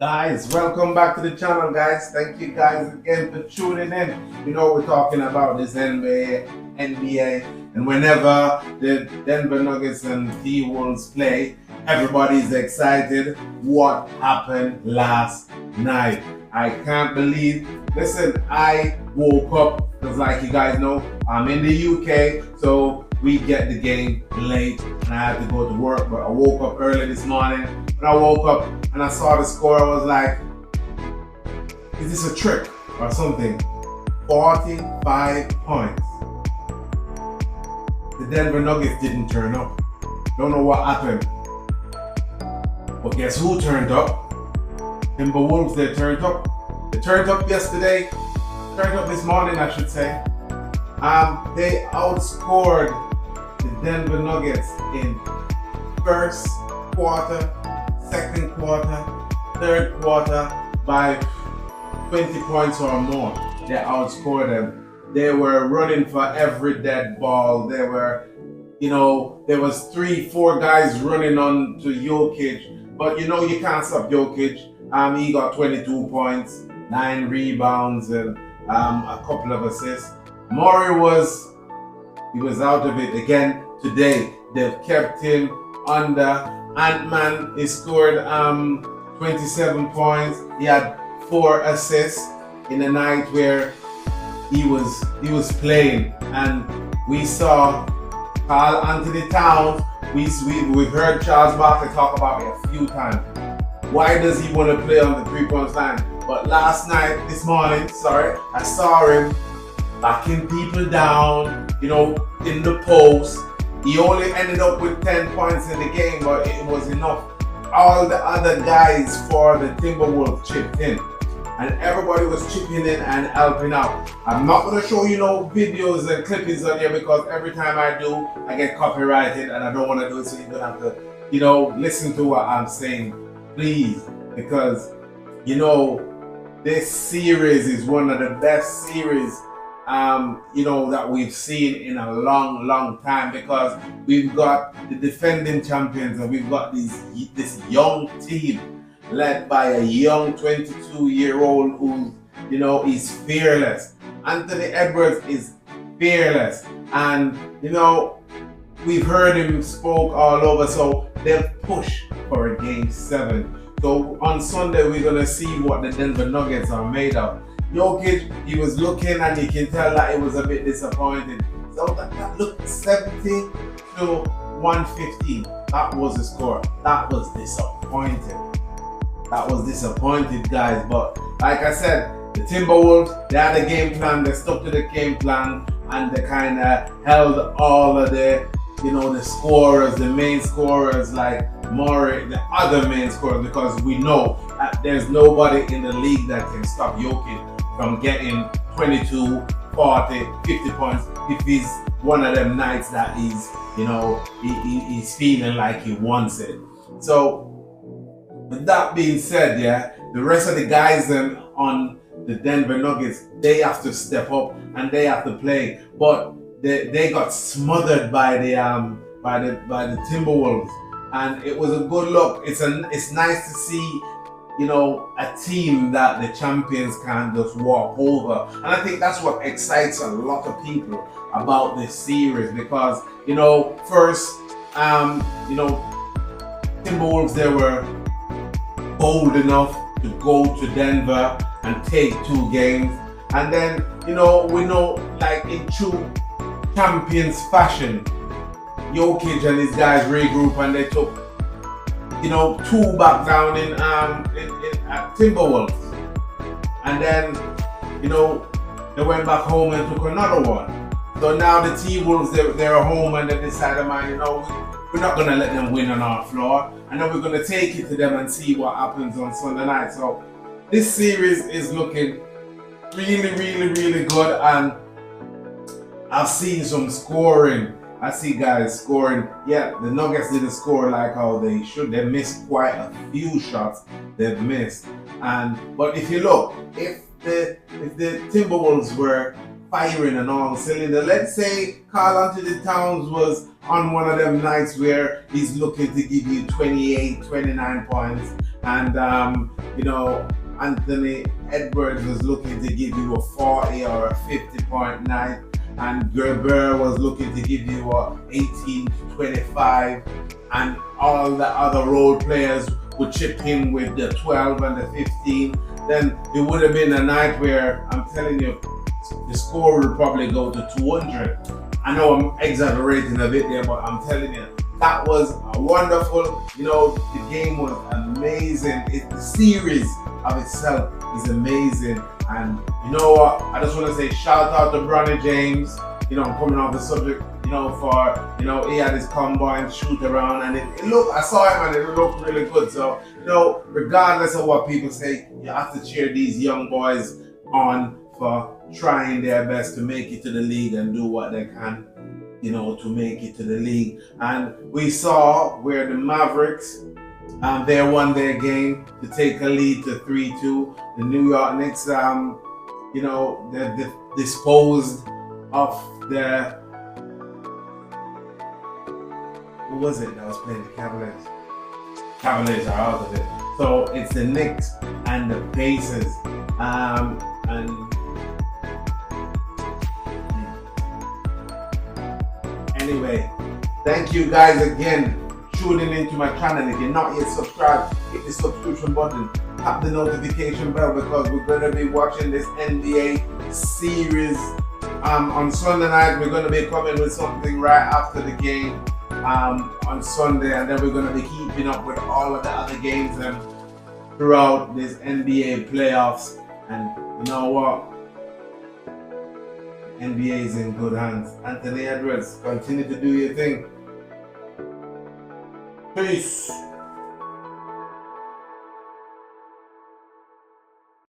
Guys, welcome back to the channel, guys. Thank you guys again for tuning in. We're talking about this NBA, and whenever the Denver Nuggets and T-Wolves play, everybody's excited. What happened last night? I can't believe. Listen, I woke up because, like you guys know, I'm in the UK, so we get the game late, and I had to go to work. But I woke up early this morning. When I woke up and I saw the score, I was like, is this a trick or something? 45 points. The Denver Nuggets didn't turn up. Don't know what happened. But guess who turned up? Timberwolves, they turned up. They turned up yesterday. Turned up this morning, I should say. They outscored the Denver Nuggets in first quarter, second quarter, third quarter by 20 points or more. They outscored them. They were running for every dead ball. There was 3-4 guys running on to Jokic, but you can't stop Jokic. He got 22 points, 9 rebounds, and a couple of assists. Murray was out of it again today. They've kept him under. Ant-Man, he scored 27 points. He had 4 assists in a night where he was playing, and we saw Carl Anthony Towns. We've heard Charles Barkley talk about it a few times. Why does he want to play on the 3-point line? But this morning, I saw him backing people down, in the post. He only ended up with 10 points in the game, but it was enough. All the other guys for the Timberwolves chipped in, and everybody was chipping in and helping out. I'm not going to show videos and clippings on here because every time I do, I get copyrighted, and I don't want to do it, so you're going to have to, listen to what I'm saying, please, because, this series is one of the best series that we've seen in a long, long time, because we've got the defending champions and we've got this young team led by a young 22-year-old who, is fearless. Anthony Edwards is fearless, and we've heard him spoke all over, so they'll push for a game 7. So on Sunday we're gonna see what the Denver Nuggets are made of. Jokic, he was looking, and you can tell that he was a bit disappointed. So that looked 70 to 115. That was the score. That was disappointed, guys. But like I said, the Timberwolves, they had a game plan. They stuck to the game plan, and they kind of held all of the scorers, the main scorers like Murray, the other main scorers, because we know that there's nobody in the league that can stop Jokic from getting 22, 40, 50 points if he's one of them nights that he's feeling like he wants it. So with that being said, the rest of the guys on the Denver Nuggets, they have to step up and they have to play. But they got smothered by the Timberwolves, and it was a good look. It's nice to see a team that the champions can just walk over. And I think that's what excites a lot of people about this series, because, first, Timberwolves, they were bold enough to go to Denver and take 2 games. And then, we know, like in true champions fashion, Jokic and his guys regroup and they took 2 back down in at Timberwolves, and then they went back home and took another one. So now the T-Wolves, they're home, and they decided, we're not gonna let them win on our floor, and then we're gonna take it to them and see what happens on Sunday night. So this series is looking really, really, really good, and I've seen some scoring. I see guys scoring. Yeah, the Nuggets didn't score like how they should. They missed quite a few shots they've missed. But if you look, if the Timberwolves were firing on all cylinders, let's say Karl Anthony Towns was on one of them nights where he's looking to give you 28, 29 points, and Anthony Edwards was looking to give you a 40 or a 50-point night, and Gerber was looking to give you a 18 to 25, and all the other role players would chip in with the 12 and the 15. Then it would have been a night where I'm telling you, the score would probably go to 200. I know I'm exaggerating a bit there, but I'm telling you, that was a wonderful. The game was amazing. The series of itself is amazing. And you know what? I just want to say shout out to Bronny James. I'm coming off the subject, for, he had his combine shoot around, and it looked, I saw him and it looked really good. So, regardless of what people say, you have to cheer these young boys on for trying their best to make it to the league and do what they can, to make it to the league. And we saw where the Mavericks, they won their game to take a lead to 3-2. The New York Knicks, they disposed of the, who was it that was playing the Cavaliers? Cavaliers are out of it. So it's the Knicks and the Pacers. Anyway, thank you guys again tuning into my channel. If you're not yet subscribed, hit the subscription button, tap the notification bell, because we're going to be watching this NBA series. On Sunday night, we're going to be coming with something right after the game on Sunday, and then we're going to be keeping up with all of the other games throughout this NBA playoffs. And you know what? NBA is in good hands. Anthony Edwards, continue to do your thing. Peace.